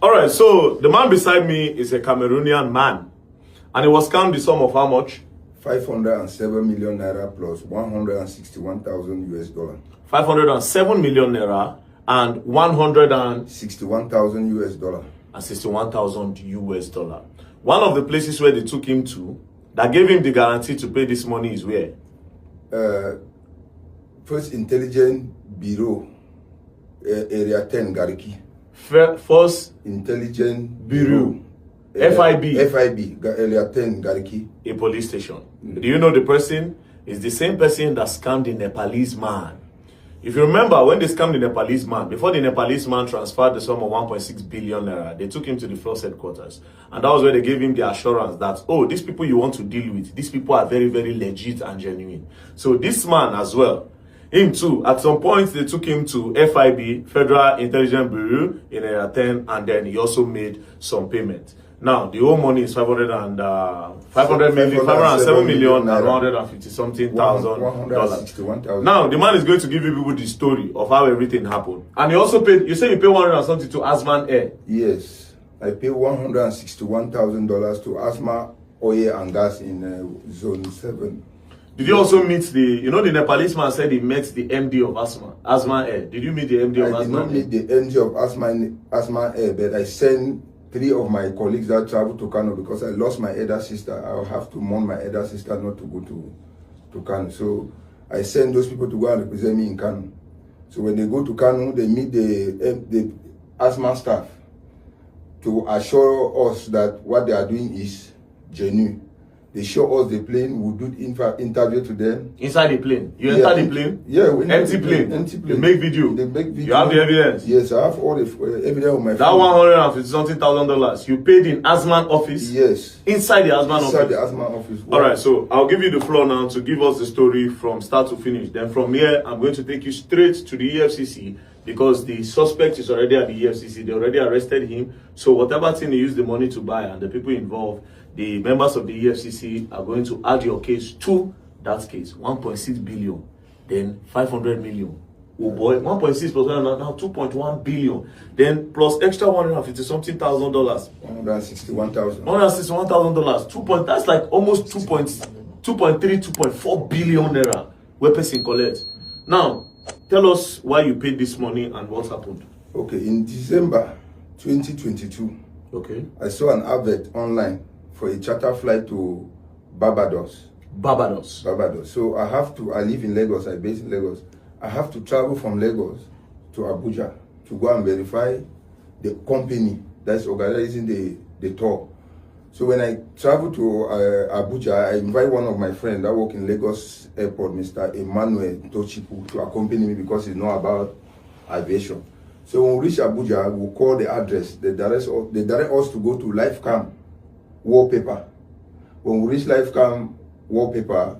All right, so the man beside me is a Cameroonian man, and he was scammed the sum of how much? 507 million naira plus 161,000 US dollar. 507 million naira and 161,000 US dollar. And 61,000 US dollar. One of the places where they took him to, that gave him the guarantee to pay this money is where? First Intelligence Bureau, Area 10, Gariki. First Intelligence Bureau. FIB. FIB, Area 10, Gariki. A police station. Do you know the person? It's the same person that scammed the Nepalese man. If you remember, when they scammed the Nepalese man, before the Nepalese man transferred the sum of 1.6 billion naira, they took him to the first headquarters. And that was where they gave him the assurance that, oh, these people you want to deal with, these people are very, very legit and genuine. So this man as well, him too, at some point they took him to FIB, Federal Intelligence Bureau, in Area 10, and then he also made some payment. Now, the whole money is 507 million and 150 something thousand dollars. Now, the man is going to give you people the story of how everything happened. And he also paid, you say you pay 100 and something to Azman Air? Yes, I pay $161,000 to Asma Oil and Gas in Zone 7. Did you also meet the, you know, the Nepalese man said he met the MD of Asma Air. Did you meet the MD of Asma Air? I did not meet the MD of Asma Air, but I sent 3 of my colleagues that traveled to Kano because I lost my elder sister. I'll have to mourn my elder sister not to go to Kano. So I sent those people to go and represent me in Kano. So when they go to Kano, they meet the Asma staff to assure us that what they are doing is genuine. They show us the plane, we do interview to them. Inside the plane? You enter the plane? Yeah. Empty plane? Empty plane. They make video? They make video. You have the evidence? Yes, I have all the evidence on my phone. That $150 something thousand, you paid in Asman office? Yes. Inside the Asman office? Inside the Asman office. All right, so I'll give you the floor now to give us the story from start to finish. Then from here, I'm going to take you straight to the EFCC because the suspect is already at the EFCC. They already arrested him. So whatever thing he used the money to buy and the people involved, the members of the EFCC are going to add your case to that case. 1.6 billion, then 500 million. Oh boy, 1.6 plus now 2.1 billion. Then plus extra 150 something thousand dollars. $161,000. $161,000. That's like almost 2.4 billion naira where person collect. Now, tell us why you paid this money and what happened. Okay, in December 2022, okay, I saw an advert online for a charter flight to Barbados. So I live in Lagos, I base in Lagos. I have to travel from Lagos to Abuja to go and verify the company that's organizing the tour. So when I travel to Abuja, I invite one of my friends that work in Lagos Airport, Mr. Emmanuel Tochipu, to accompany me because he knows about aviation. So when we reach Abuja, we'll call the address. They direct us to go to Lifecam Wallpaper. When we reach Lifecam Wallpaper,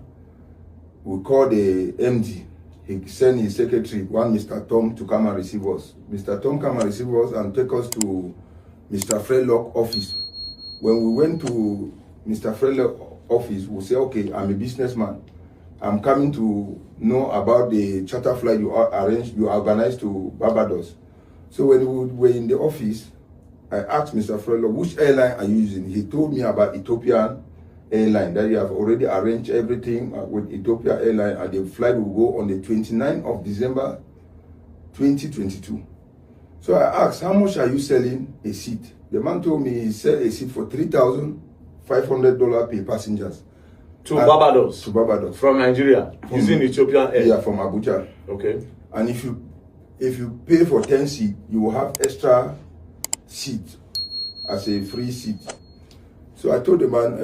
we call the MD. He sent his secretary, one Mr. Tom, to come and receive us. Mr. Tom come and receive us and take us to Mr. Fredlock office. When we went to Mr. Fredlock office, we say, okay, I'm a businessman. I'm coming to know about the charter flight you organized to Barbados. So when we were in the office, I asked Mr. Fredlock, which airline are you using? He told me about Ethiopian Airline, that you have already arranged everything with Ethiopia Airline, and the flight will go on the 29th of December 2022. So I asked, how much are you selling a seat? The man told me he sell a seat for $3,500 per passengers. To Barbados? To Barbados. From Nigeria? Using Ethiopian Air? Yeah, from Abuja. Okay. And if you pay for 10 seats, you will have extra seat as a free seat. So I told the man,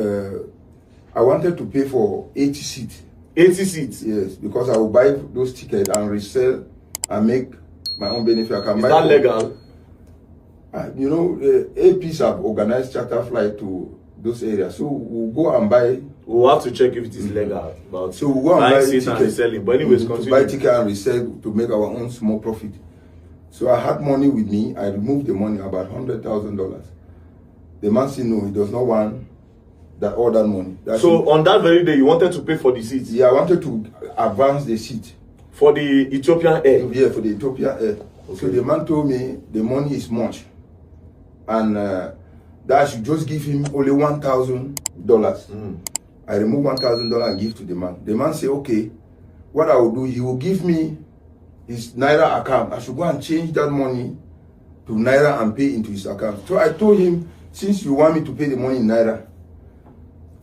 I wanted to pay for 80 seats. 80 seats? Yes, because I will buy those tickets and resell and make my own benefit. Is that legal? You know, APs have organized charter flight to those areas. So we'll go and buy. We'll have to check if it is legal. But so we'll go and buy tickets and reselling. But anyways, to buy ticket and resell to make our own small profit. So I had money with me. I removed the money, about $100,000. The man said no, he does not want all that money. So on that very day, you wanted to pay for the seats? Yeah, I wanted to advance the seat. For the Ethiopian Air? Yeah, for the Ethiopian Air. Okay. So the man told me the money is much. and that I should just give him only $1,000. I remove $1,000 and give to the man. The man say, okay, what I will do, he will give me his Naira account. I should go and change that money to Naira and pay into his account. So I told him, since you want me to pay the money in Naira,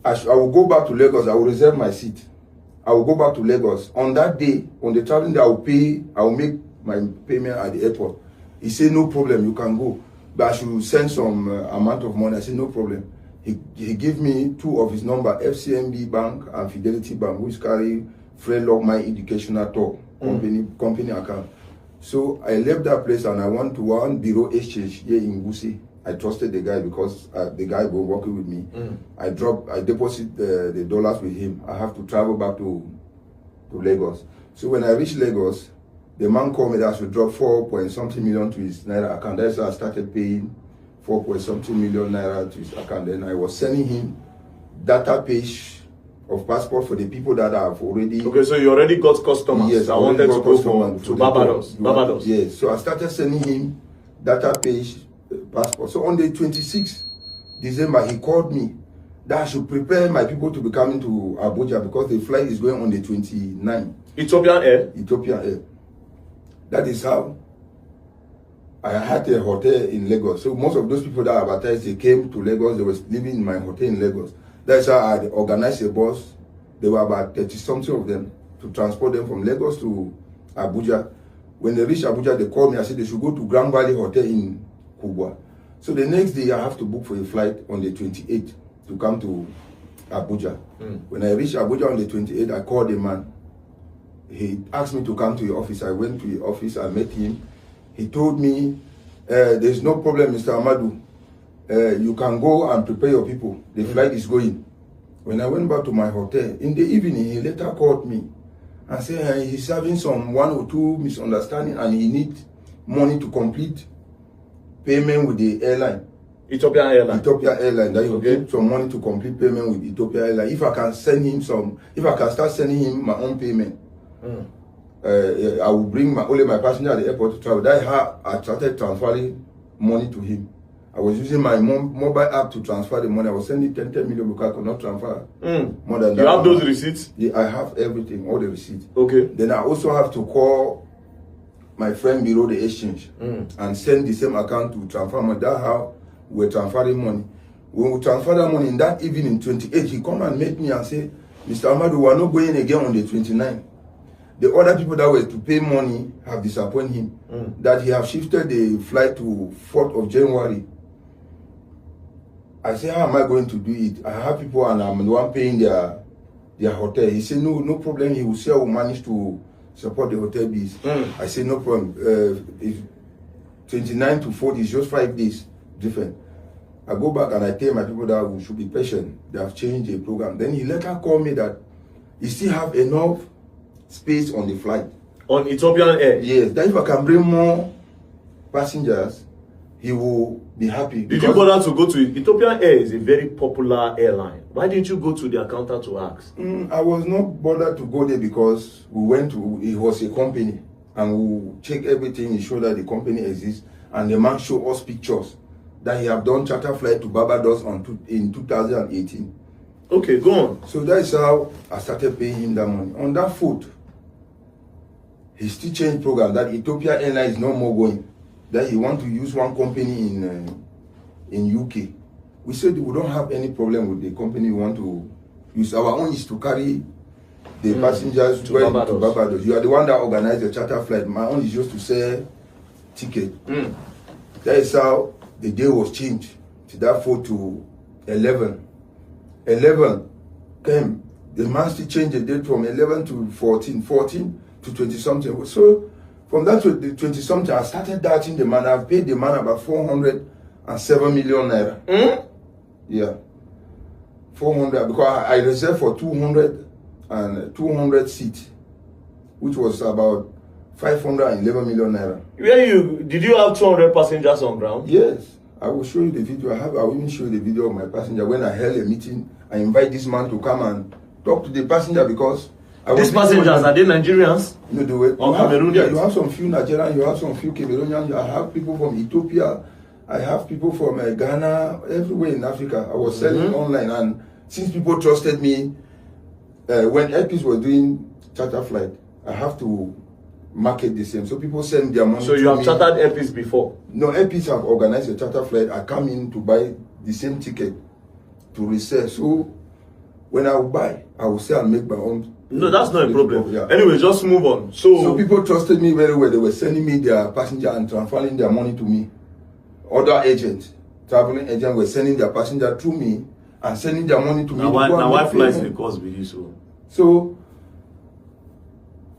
I will go back to Lagos. I will reserve my seat. I will go back to Lagos. On that day, on the traveling day, I will make my payment at the airport. He said, no problem, you can go. But I should send some amount of money. I said, no problem. He gave me two of his number, FCMB Bank and Fidelity Bank, which carry Fred My Educational Talk company account. So I left that place and I went to one bureau exchange here in Wuse. I trusted the guy because the guy was working with me. I deposit the dollars with him. I have to travel back to Lagos. So when I reached Lagos, the man called me that I should drop 4.something million to his Naira account. That's how I started paying 4.something million Naira to his account. Then I was sending him data page of passport for the people that have already... Okay, so you already got customers. Yes, I wanted to go to Barbados. Barbados. Yes, so I started sending him data page passport. So on the 26th December, he called me that I should prepare my people to be coming to Abuja because the flight is going on the 29th. Ethiopian Air? Ethiopian Air. That is how I had a hotel in Lagos. So most of those people that advertised, they came to Lagos. They were living in my hotel in Lagos. That's how I organized a bus. There were about 30-something of them to transport them from Lagos to Abuja. When they reached Abuja, they called me. I said they should go to Grand Valley Hotel in Kubwa. So the next day, I have to book for a flight on the 28th to come to Abuja. When I reached Abuja on the 28th, I called the man. He asked me to come to the office. I went to the office. I met him. He told me, there's no problem, Mr. Amadu. You can go and prepare your people. The flight is going. When I went back to my hotel, in the evening, he later called me and said he's having some 1 or 2 misunderstanding and he needs money to complete payment with the airline. Ethiopian Airline. Ethiopian Airline. That you get some money to complete payment with Ethiopian Airline. If I can send him if I can start sending him my own payment, I will bring only my passenger at the airport to travel. That's how I started transferring money to him. I was using my mobile app to transfer the money. I was sending 10 million because I could not transfer more than that. You have those receipts? Yeah, I have everything, all the receipts. Okay. Then I also have to call my friend below the exchange and send the same account to transfer money. That's how we're transferring money. When we transfer that money in that evening, 28, he come and met me and say, Mr. Amadu, we are not going again on the 29th. The other people that were to pay money have disappointed him. That he have shifted the flight to 4th of January. I said, how am I going to do it? I have people and I'm the one paying their hotel. He said, no problem. He will say I will manage to support the hotel bills. I said, no problem. If 29 to 40 is just 5 days different. I go back and I tell my people that we should be patient. They have changed the program. Then he later called me that he still have enough space on the flight. On Ethiopian Air? Yes. That if I can bring more passengers, he will be happy. Did you bother to go to it? Ethiopian Air is a very popular airline. Why didn't you go to the accountant to ask? I was not bothered to go there because we went to, it was a company and we check everything, show that the company exists, and the man showed us pictures that he have done charter flight to Barbados in 2018. Okay, go on. So that is how I started paying him that money. On that foot, he still changed program that Ethiopian Airlines is no more going. That he want to use one company in UK. We said we don't have any problem with the company we want to use. Our own is to carry the passengers to Barbados. You are the one that organized the charter flight. My own is just to sell ticket. That is how the day was changed to that 4 to 11. 11 came. The man still changed the date from 11 to 14, 14 to 20 something. So from that to the 20 something, I started doubting the man. I've paid the man about 407 million naira. Yeah, 400 because I reserved for 200 seats, which was about 511 million naira. Did you have 200 passengers on ground? Yes. I will show you the video. I will even show you the video of my passenger when I held a meeting. I invite this man to come and talk to the passenger because these passengers, are they Nigerians? No, they were. Or Cameroonians? Yeah, you have some few Nigerians, you have some few Cameroonians, you have people from Ethiopia, I have people from Ghana, everywhere in Africa. I was selling online, and since people trusted me, when Airpeace were doing charter flight, I have to market the same. So people send their money. So you have chartered Airpeace before? No, Airpeace have organized a charter flight. I come in to buy the same ticket to resell. So when I will buy, I will say I'll make my own. No, that's not a problem. Yeah. Anyway, just move on. So people trusted me very well. They were sending me their passenger and transferring their money to me. Other agents, traveling agents, were sending their passenger through me and sending their money to me. Now why flights the cost with you so? So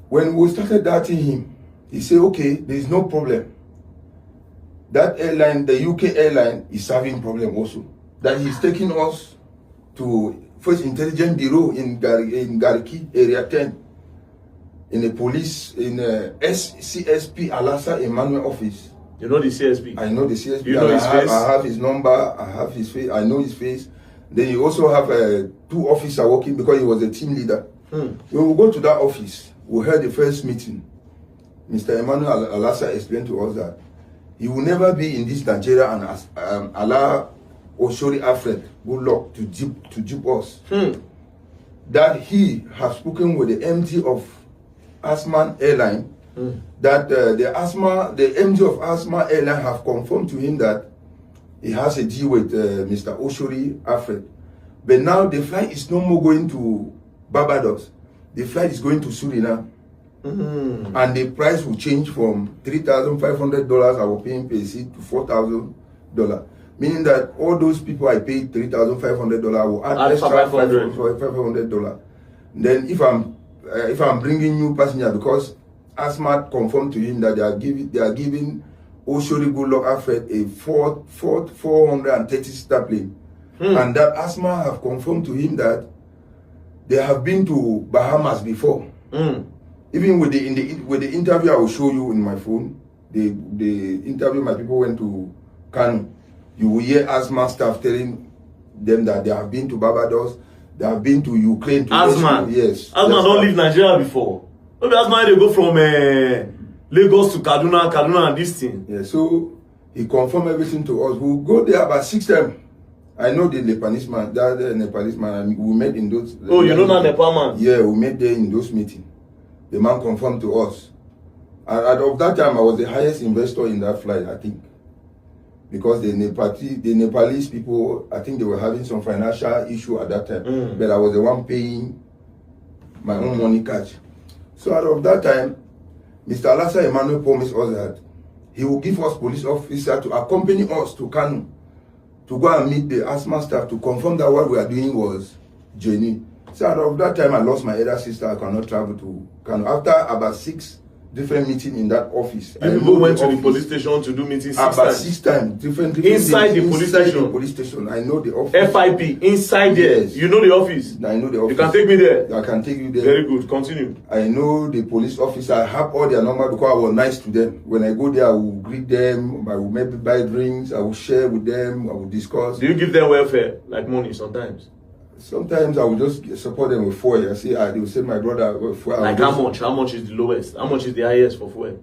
when we started doubting him, he said, okay, there is no problem. That airline, the UK airline, is having problem also. That he's taking us to First Intelligence Bureau in Gariki, Area 10, in the police, in CSP Alassa Emmanuel office. You know the CSP? I know the CSP. You know his face? I have his number, I have his face, I know his face. Then you also have 2 officers working because he was a team leader. When we go to that office, we had the first meeting. Mr. Emmanuel Alassa explained to us that he will never be in this Nigeria and Allah Oshori Alfred, good luck to dupe us. That he has spoken with the MD of Asman Airline, that the MD of Asman Airline have confirmed to him that he has a deal with Mr. Oshori Alfred. But now the flight is no more going to Barbados. The flight is going to Suriname. And the price will change from $3,500 I was paying per seat to $4,000. Meaning that all those people I paid $3,500 I will add extra $500. Then if I'm bringing new passenger, because Asmat confirmed to him that they are giving Oshori Goodluck Alfred a 430-seater plane. And that Asma have confirmed to him that they have been to Bahamas before. Even with the interview I will show you in my phone, the interview my people went to Kanu. You will hear Asma staff telling them that they have been to Barbados, they have been to Ukraine. Asma? Yes. Asma don't leave Nigeria before. Maybe Asma they go from Lagos to Kaduna and this thing. Yeah, so he confirmed everything to us. We'll go there about 6 times. I know the Nepalese man, that Nepalese man, we met in those. Oh, you know that Nepal man? Yeah, we met there in those meetings. The man confirmed to us. And of that time, I was the highest investor in that flight, I think. Because the Nepalese people, I think they were having some financial issue at that time. But I was the one paying my own money cash. So out of that time, Mr. Alassa Emmanuel promised us that he will give us police officer to accompany us to Kanu, to go and meet the asthma staff to confirm that what we are doing was genuine. So out of that time, I lost my elder sister. I cannot travel to Kanu. After about 6 different meetings in that office. You went to the police station to do meetings 6 times? About 6 times. Different inside the police station. I know the office. FIP, inside there. Yes. You know the office? I know the office. You can take me there? I can take you there. Very good. Continue. I know the police officer. I have all their number because I was nice to them. When I go there, I will greet them. I will maybe buy drinks. I will share with them. I will discuss. Do you give them welfare, like money sometimes? Sometimes I will just support them with fuel. I say, they will send my brother with fuel. Like how much? How much is the lowest? How much is the highest for fuel?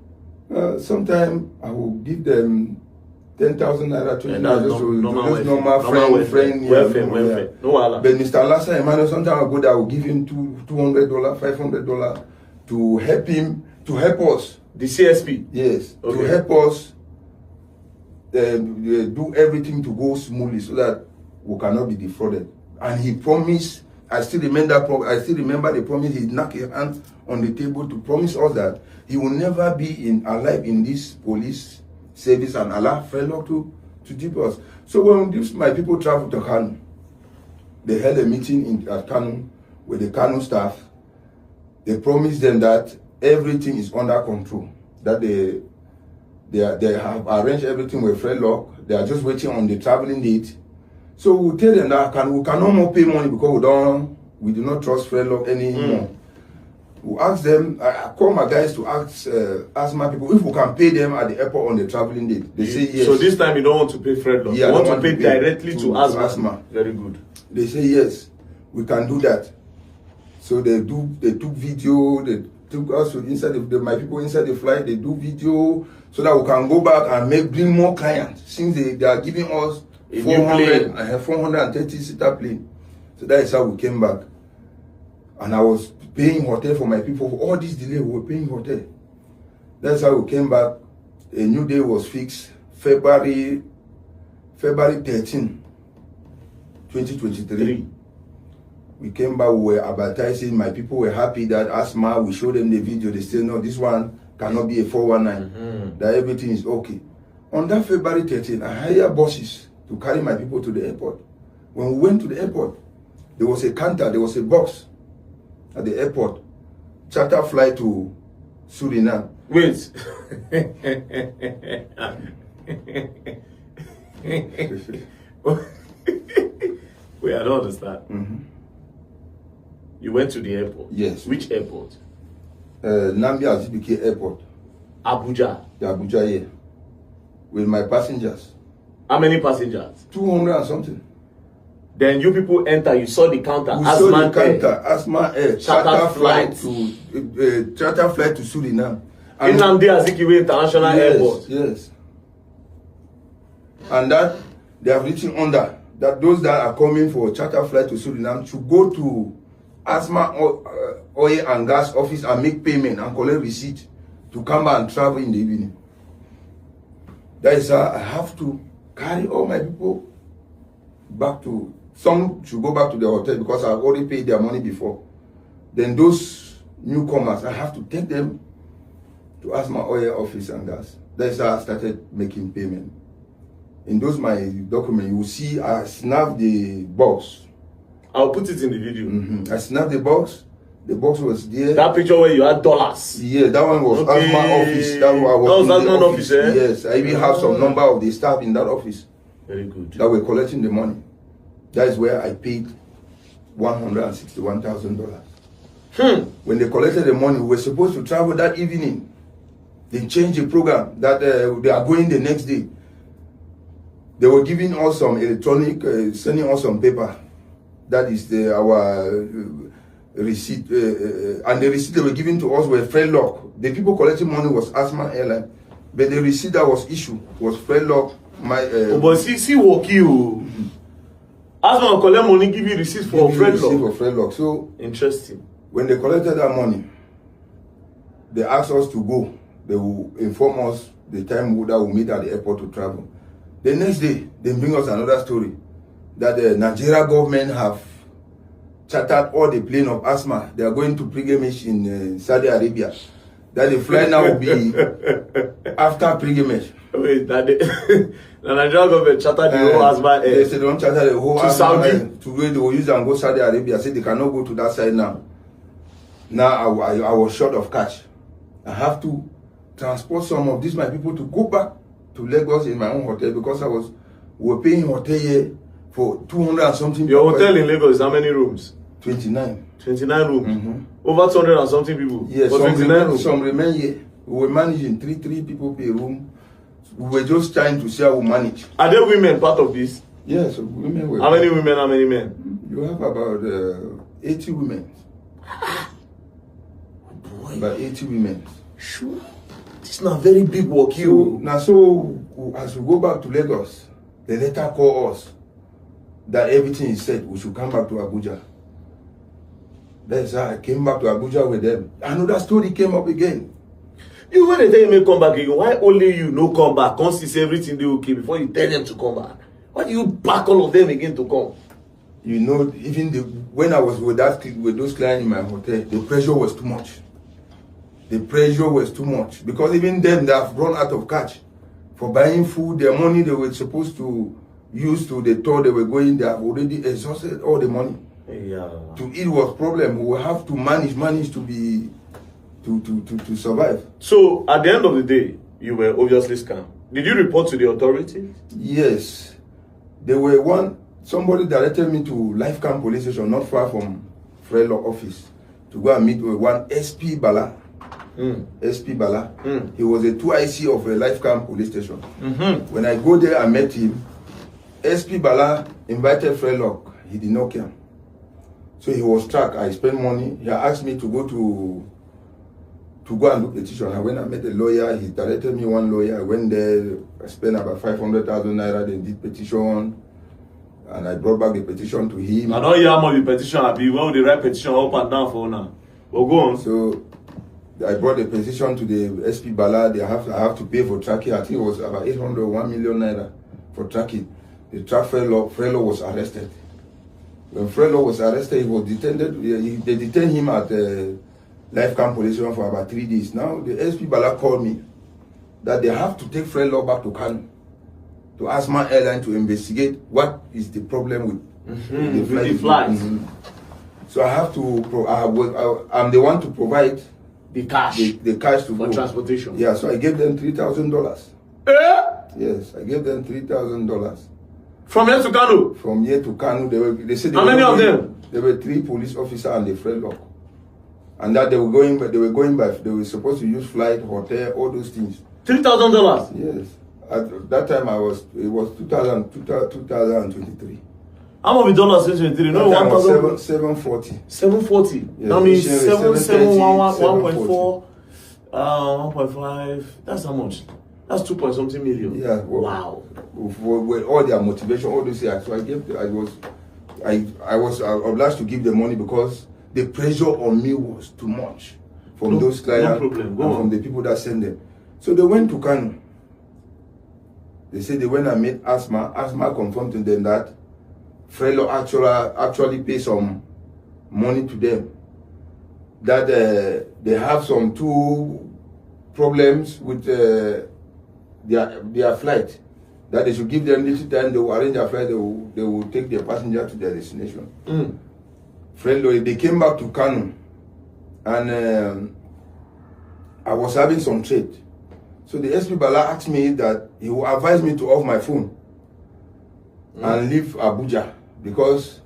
Sometimes I will give them 10,000 naira, 20,000 naira, just normal friend. Welfare. No wala. But Mr. Alassa Emmanuel, sometimes I go there, I will give him $200, $500 to help him, to help us. The CSP? Yes, okay. To help us do everything to go smoothly so that we cannot be defrauded. And he promised, I still remember the promise, he knocked his hand on the table to promise us that he will never be alive in this police service and allow fellow to dupe us. So when my people traveled to Kanu, they held a meeting at Kanu with the Kanu staff. They promised them that everything is under control, that they have arranged everything with Fredlock. They are just waiting on the traveling date. So we tell them that we can no more pay money because we do not trust Fredlock anymore. We ask them, I call my guys to ask my people if we can pay them at the airport on the traveling date. They say yes. So this time you don't want to pay Fredlock. Yeah, you want to pay directly to Asma. Very good. They say yes, we can do that. So they took video, they took us to inside my people inside the flight. They do video so that we can go back and bring more clients. Since they are giving us 430 seater plane. So that is how we came back. And I was paying hotel for my people. For all this delay, we were paying hotel. That's how we came back. A new day was fixed. February 13, 2023. We came back, we were advertising. My people were happy that Asma, we showed them the video. They said, no, this one cannot be a 419. That everything is okay. On that February 13, I hired buses to carry my people to the airport. When we went to the airport, there was a counter, there was a box at the airport. Charter flight to Suriname. Wait. Wait, I don't understand. You went to the airport? Yes. Which airport? Nnamdi Azikiwe Airport. Abuja? The Abuja, yeah. With my passengers. How many passengers? 200 and something. Then you people enter, you saw the counter. We saw the counter, Asma Air. Charter flight to Suriname. Nnamdi Azikiwe International Airport. Yes. And that they have written under that those that are coming for a charter flight to Suriname should go to Asma Oil and Gas office and make payment and collect receipt to come back and travel in the evening. That is how I have to carry all my people back to, some should go back to the hotel because I've already paid their money before. Then those newcomers, I have to take them to Asma Oil office and Gas. That is how I started making payment. In those my document, you will see I snapped the box. I'll put it in the video. I snapped the box. The box was there. That picture where you had dollars. Yeah, that one was Asma office. That was Asma office, eh? Yes, I even have some number of the staff in that office. Very good. That were collecting the money. That is where I paid $161,000. When they collected the money, we were supposed to travel that evening. They changed the program that they are going the next day. They were giving us some electronic, sending us some paper. That is our receipt. And the receipt they were giving to us were Fredlock. The people collecting money was Asma Airline. But the receipt that was issued was Fredlock. But see what you... Asma collect money, give you receipt for Fredlock. So interesting. When they collected that money, they asked us to go. They will inform us the time that we'll meet at the airport to travel. The next day, they bring us another story that the Nigeria government have chartered all the plane of Asma. They are going to pilgrimage in Saudi Arabia. That the flight now will be after pilgrimage. Wait, that the Nigeria government chartered the whole Asma Air. They said they don't charter the whole Asma Air to where they will use and go Saudi Arabia. Say they cannot go to that side now. Now I was short of cash. I have to transport some of these my people to go back to Lagos in my own hotel because we were paying hotel here for 200 and something. Your hotel in Lagos is how many rooms? 29. 29 rooms. Over 200 and something people. Yes, some remain here. We were managing three people per room. We were just trying to see how we manage. Are there women part of this? Yes, women were. How many women? How many men? You have about 80 women. Oh boy. About 80 women. Sure. It's not very big work, you. So as we go back to Lagos, the letter call us that everything is set. We should come back to Abuja. That's how I came back to Abuja with them. Another story came up again. You when they tell you may come back again, why only you no come back? Can't see everything they okay before you tell them to come back. Why do you back all of them again to come? You know, even when I was with those clients in my hotel, the pressure was too much. The pressure was too much because even them that have run out of cash for buying food, their money they were supposed to use to the tour they were going, they have already exhausted all the money. Yeah. To eat was problem. We will have to manage to be to survive. So at the end of the day, you were obviously scammed. Did you report to the authorities? Yes. There were somebody directed me to Lifecamp police station, not far from Fredlock office, to go and meet with one SP Bala. SP Bala. He was a 2IC of a Lifecamp police station. When I go there, I met him. SP Bala invited Fredlock. He did not come. So he was struck. I spent money. He asked me to go to to go and do petition. And when I met a lawyer, he directed me one lawyer. I went there, I spent about 500,000 naira, then did petition. And I brought back the petition to him. I don't hear how much the petition will be. When will they write petition up and down for now? Well, go on. So I brought the petition to the SP Bala. I have to pay for tracking. I think it was about 801 million naira for tracking. The track Frelo was arrested. When Frelo was arrested, he was detained. They detained him at Life Camp Police Station for about 3 days. Now the SP Bala called me that they have to take Frelo back to Kano to Asma Airline to investigate what is the problem with the flight. So I have to. I'm the one to provide the cash. The cash to for go. Transportation. Yeah, so I gave them $3,000. Yes, I gave them $3,000. From here to Kano? From here to Kano. They said how many of them? There were 3 police officers and a friend lock. And that they were going by, they were supposed to use flight, hotel, all those things. $3,000? Yes. At that time it was 2023. How much dollars since 2023? No, 1,000. 740. 740. Yes, That means 1.5. 1.5. That's how much? That's 2 point something million. Yeah. Well, wow. With all their motivation, all this year. So I was obliged to give the money because the pressure on me was too much from those clients and from the people that sent them. So they went to Kano. They said they went and met Asma. Asma confirmed to them that Frelo actually paid some money to them. That they have some 2 problems with their flight. That they should give them little time. They will arrange a flight. They will take their passenger to their destination. Frelo, they came back to Kano, and I was having some trade. So the SP Bala asked me that he will advise me to off my phone and leave Abuja, because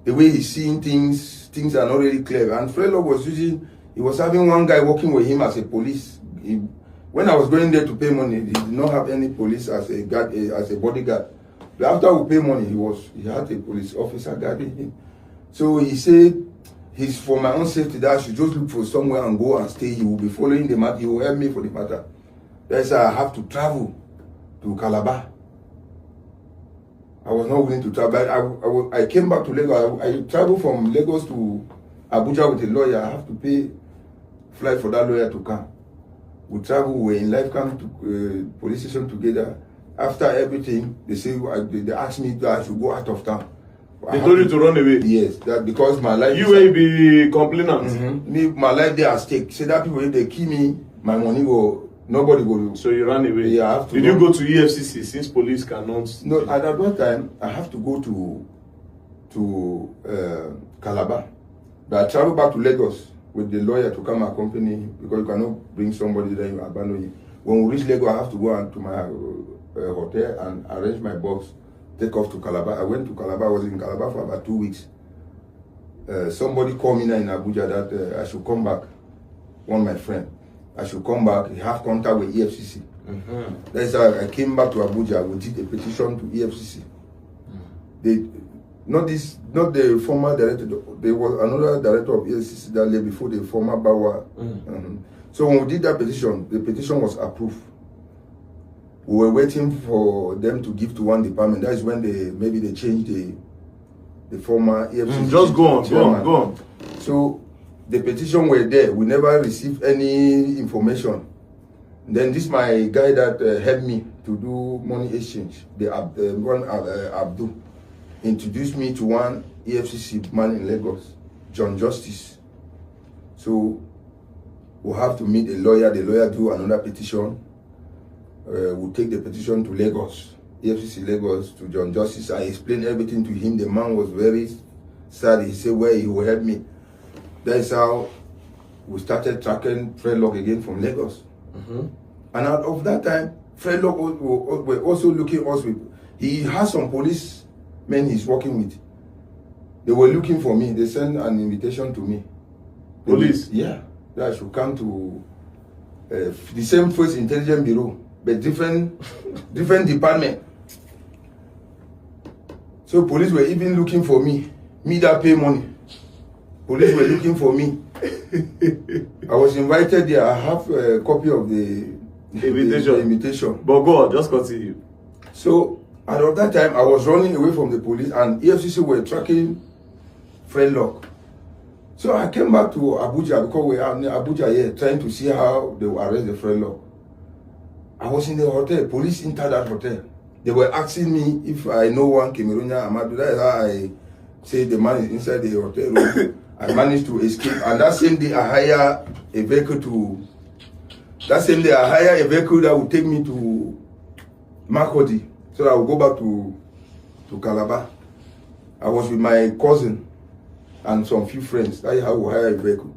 the way he's seeing things are not really clear. And Frelo he was having one guy working with him as a police. When I was going there to pay money, he did not have any police as a guard, as a bodyguard. But after we pay money, he had a police officer guarding him. So he said, he's for my own safety that I should just look for somewhere and go and stay. He will be following the matter. He will help me for the matter. That's why I have to travel to Calabar. I was not willing to travel. I came back to Lagos. I traveled from Lagos to Abuja with a lawyer. I have to pay flight for that lawyer to come. We travel. We were in Life Camp to police station together. After everything, they say they asked me that I should go out of town. They told you to run away? Yes, that because my life. You will be complainant. My life there at stake. Say that people, if they kill me, my money will. Nobody go. So you ran away? Yeah, I have to. Did you go to EFCC since police cannot? No, at that time I have to go to Calabar, but I travel back to Lagos with the lawyer to come accompany him, because you cannot bring somebody there, you abandon him. When we reach Lagos, I have to go to my hotel and arrange my box, take off to Calabar. I went to Calabar. I was in Calabar for about 2 weeks. Somebody called me now in Abuja that I should come back. One of my friend. I should come back, have contact with EFCC. That's how I came back to Abuja. We did a petition to EFCC. Not the former director, there was another director of EFCC that lay before the former Bawa. So when we did that petition, the petition was approved. We were waiting for them to give to one department. That is when maybe they changed the former EFCC. Just go on. So the petition were there. We never received any information. Then this my guy that helped me to do money exchange, Abdul, introduced me to one EFCC man in Lagos, John Justice. So we have to meet a lawyer. The lawyer do another petition. We'll take the petition to Lagos, EFCC Lagos, to John Justice. I explained everything to him. The man was very sad. He said, well, he will help me. That's how we started tracking Frelo again from Lagos. And out of that time, Frelo were also looking us with. He has some policemen he's working with. They were looking for me. They sent an invitation to me. Police? Yeah. That I should come to the same First Intelligence Bureau, but different department. So police were even looking for me. Me that pay money. Police were looking for me. I was invited there. I have a copy of the invitation. But God, just continue. So, at that time, I was running away from the police, and EFCC were tracking Friendlock. So I came back to Abuja because we are in Abuja here trying to see how they will arrest the Friendlock. I was in the hotel. Police entered that hotel. They were asking me if I know one Cameroonian Amadou. That is how I say the man is inside the hotel room. I managed to escape, and that same day I hired a vehicle to. That same day I hired a vehicle that would take me to Makurdi, so that I would go back to Calabar. I was with my cousin and some few friends. That is how we hired a vehicle.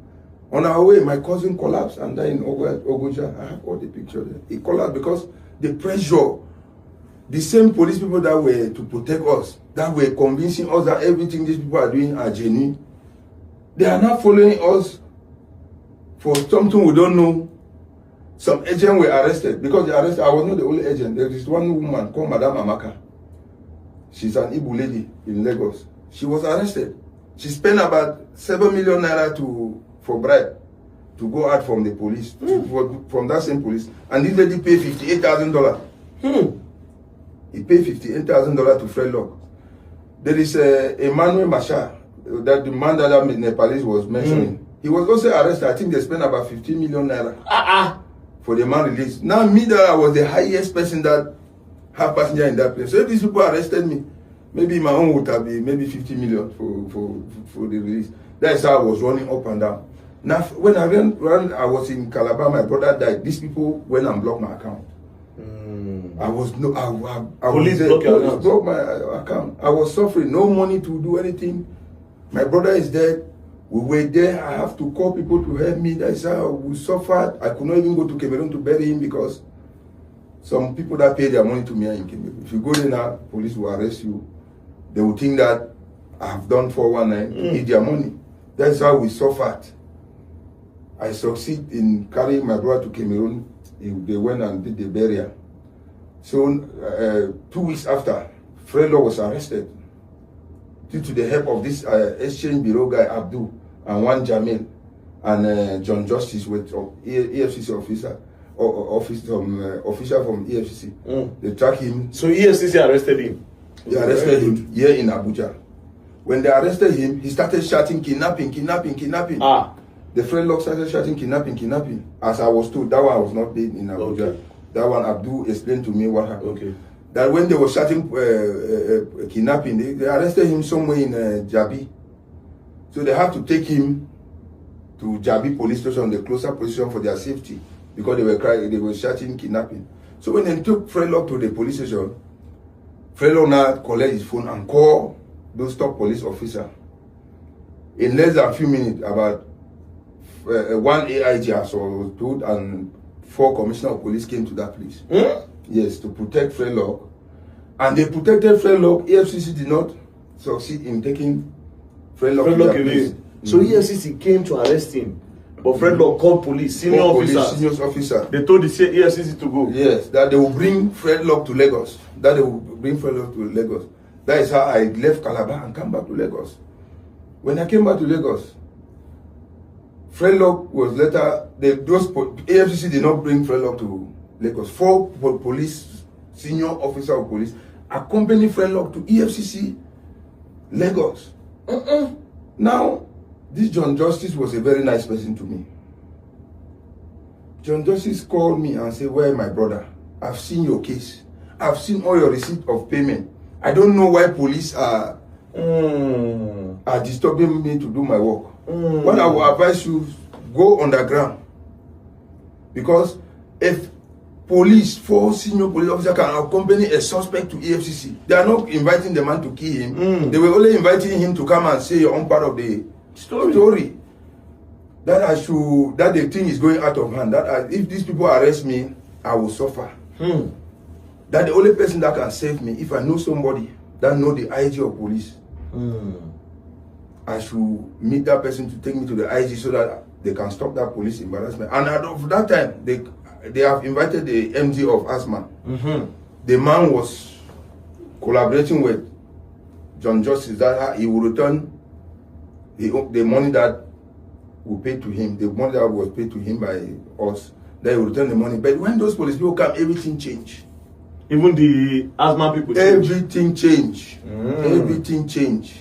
On our way, my cousin collapsed and died in Ogoja. I have all the pictures there. He collapsed because the pressure, the same police people that were to protect us, that were convincing us that everything these people are doing are genuine, they are not following us for something we don't know. Some agents were arrested because they arrested. I was not the only agent. There is one woman called Madame Amaka. She's an Igbo lady in Lagos. She was arrested. She spent about 7 million naira for bribe to go out from the police, from that same police. And this lady paid $58,000. He paid $58,000 to Friendlock. There is Emmanuel Masha, that the man that Nepalese was mentioning. He was also arrested. I think they spent about 15 million naira for the man released. Now me, that I was the highest person that have passenger in that place. So if these people arrested me, maybe my own would have been maybe 50 million for the release. That's how I was running up and down. Now when I ran, I was in Calabar. My brother died. These people went and blocked my account. I was no. Police blocked my account. I was suffering. No money to do anything. My brother is dead. We were there. I have to call people to help me. That's how we suffered. I could not even go to Cameroon to bury him because some people that pay their money to me are in Cameroon. If you go there now, police will arrest you. They will think that I have done 419 to eat their money. That's how we suffered. I succeed in carrying my brother to Cameroon. They went and did the burial. So 2 weeks after, Friendlock was arrested due to the help of this exchange bureau guy Abdul and one Jamil and John Justice with EFCC official from EFCC. They tracked him. So EFCC arrested him? They arrested him here in Abuja. When they arrested him, he started shouting kidnapping, kidnapping, kidnapping. The Friendlock started shouting kidnapping, kidnapping. As I was told, that one I was not dead in Abuja. Okay. That one Abdul explained to me what happened. Okay. That when they were shouting kidnapping, they arrested him somewhere in Jabi. So they have to take him to Jabi police station, the closer position for their safety, because they were crying, they were shouting kidnapping. So when they took Friendlock to the police station, Friendlock now collect his phone and call those top police officer. In less than a few minutes, about one AIG as was told, and 4 commissioner of police came to that place. Yes, to protect Friendlock. And they protected Friendlock. EFCC did not succeed in taking Friendlock to that place. So EFCC came to arrest him, but Friendlock called police, senior officer. They told the EFCC to go. Yes, that they will bring Friendlock to Lagos. That is how I left Calabar and come back to Lagos. When I came back to Lagos, Friendlock was later, AFCC did not bring Friendlock to Lagos. 4 police, senior officer of police, accompanied Friendlock to EFCC Lagos. Now, this John Justice was a very nice person to me. John Justice called me and said, "Where is my brother? I've seen your case. I've seen all your receipt of payment. I don't know why police are disturbing me to do my work. What I will advise you, go underground. Because if police, 4 senior police officers can accompany a suspect to EFCC, they are not inviting the man to kill him. They were only inviting him to come and say your own part of the story. That the thing is going out of hand. That if these people arrest me, I will suffer. That the only person that can save me, if I know somebody that know the IG of police, I should meet that person to take me to the IG so that they can stop that police embarrassment. And at that time, they have invited the MD of ASMA. The man was collaborating with John Justice that he will return the money that we paid to him. The money that was paid to him by us, then he will return the money. But when those police people come, everything changed. Even the asthma people changed. Everything changed. Everything changed.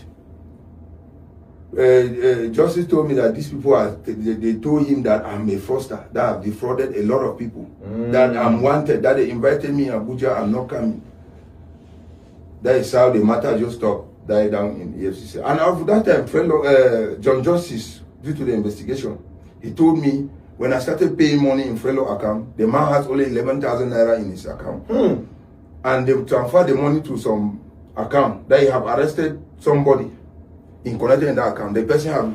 Justice told me that these people are, they told him that I'm a fraudster, that I've defrauded a lot of people, that I'm wanted, that they invited me in Abuja, I'm not coming. That is how the matter just stopped, died down in EFCC. And after that time, fellow John Justice, due to the investigation, he told me when I started paying money in fellow account, the man has only 11,000 naira in his account. And they transferred the money to some account that he have arrested somebody in connecting that account. The person have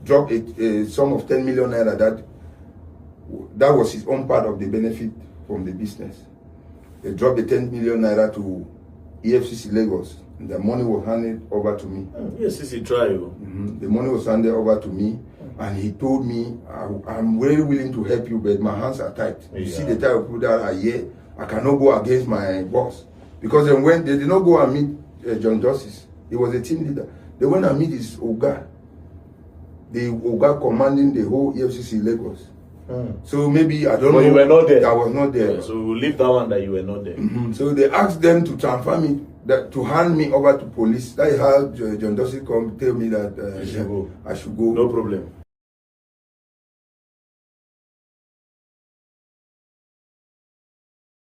dropped a sum of 10 million naira. That was his own part of the benefit from the business. They dropped the 10 million naira to EFCC Lagos. And the money was handed over to me. EFCC trial. The money was handed over to me, and he told me, I'm very willing to help you, but my hands are tight. You see the type of people that are here, I cannot go against my boss. Because then when they did not go and meet John Justice, he was a team leader. They went and meet his Oga, the Oga commanding the whole EFCC Lagos. So maybe, I don't know. You were not there. I was not there. Yeah, so we'll leave that one that you were not there. So they asked them to transfer me, to hand me over to police. That is how John Justice come tell me that I should go. No problem.